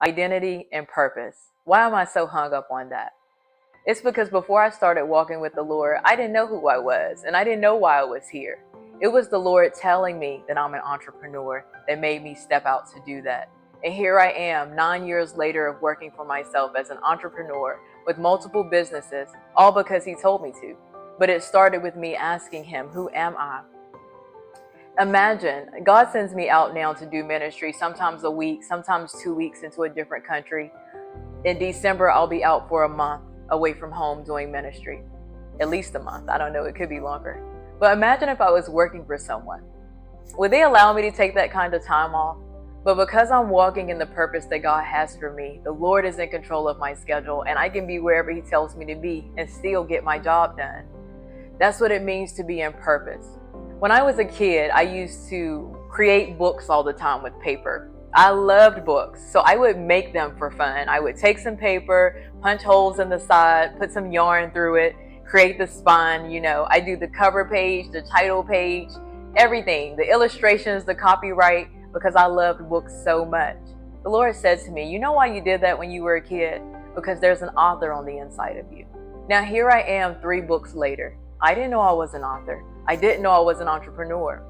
identity, and purpose. Why am I so hung up on that? It's because before I started walking with the Lord, I didn't know who I was, and I didn't know why I was here. It was the Lord telling me that I'm an entrepreneur that made me step out to do that. And here I am, 9 years later of working for myself as an entrepreneur with multiple businesses, all because He told me to. But it started with me asking Him, who am I? Imagine, God sends me out now to do ministry, sometimes a week, sometimes 2 weeks into a different country. In December, I'll be out for a month away from home doing ministry. At least a month. I don't know. It could be longer. But imagine if I was working for someone. Would they allow me to take that kind of time off? But because I'm walking in the purpose that God has for me, the Lord is in control of my schedule, and I can be wherever He tells me to be and still get my job done. That's what it means to be in purpose. When I was a kid, I used to create books all the time with paper. I loved books, so I would make them for fun. I would take some paper, punch holes in the side, put some yarn through it, create the spine. I do the cover page, the title page, everything, the illustrations, the copyright, because I loved books so much. The Lord said to me, you know why you did that when you were a kid? Because there's an author on the inside of you. Now here I am 3 books later. I didn't know I was an author. I didn't know I was an entrepreneur.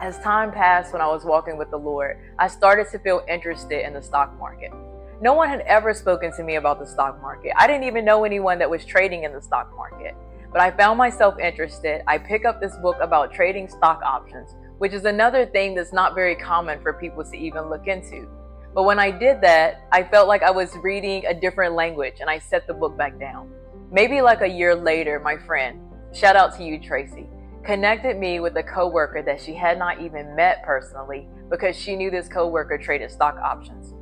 As time passed when I was walking with the Lord, I started to feel interested in the stock market. No one had ever spoken to me about the stock market. I didn't even know anyone that was trading in the stock market. But I found myself interested. I picked up this book about trading stock options, which is another thing that's not very common for people to even look into. But when I did that, I felt like I was reading a different language, and I set the book back down. Maybe like a year later, my friend, shout out to you, Tracy, connected me with a coworker that she had not even met personally because she knew this coworker traded stock options.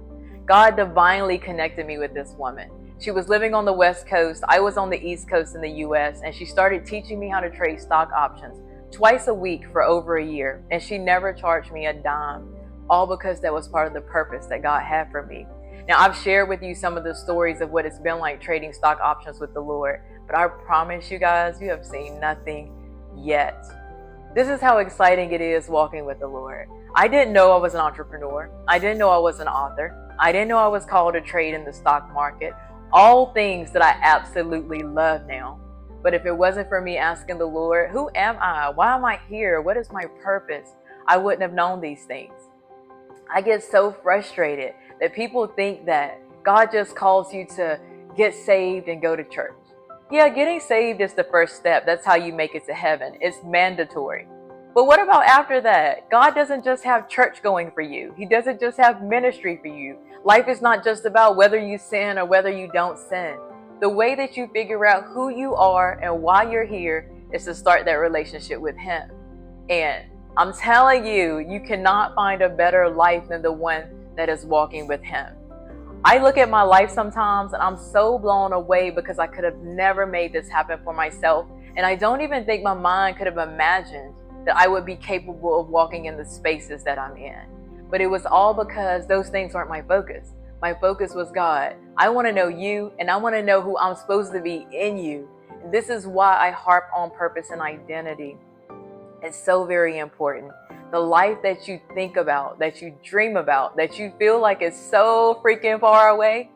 God divinely connected me with this woman. She was living on the West Coast. I was on the East Coast in the US, and she started teaching me how to trade stock options twice a week for over a year, and she never charged me a dime, all because that was part of the purpose that God had for me. Now, I've shared with you some of the stories of what it's been like trading stock options with the Lord, but I promise you guys, you have seen nothing yet. This is how exciting it is walking with the Lord. I didn't know I was an entrepreneur. I didn't know I was an author. I didn't know I was called to trade in the stock market. All things that I absolutely love now. But if it wasn't for me asking the Lord, who am I? Why am I here? What is my purpose? I wouldn't have known these things. I get so frustrated that people think that God just calls you to get saved and go to church. Yeah, getting saved is the first step. That's how you make it to heaven. It's mandatory. But what about after that? God doesn't just have church going for you. He doesn't just have ministry for you. Life is not just about whether you sin or whether you don't sin. The way that you figure out who you are and why you're here is to start that relationship with Him. And I'm telling you, you cannot find a better life than the one that is walking with Him. I look at my life sometimes and I'm so blown away because I could have never made this happen for myself. And I don't even think my mind could have imagined that I would be capable of walking in the spaces that I'm in. But it was all because those things weren't my focus. My focus was God. I want to know you, and I want to know who I'm supposed to be in you. And this is why I harp on purpose and identity. It's so very important. The life that you think about, that you dream about, that you feel like is so freaking far away,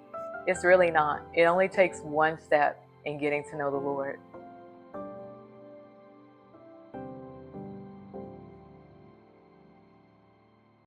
it's really not. It only takes one step in getting to know the Lord.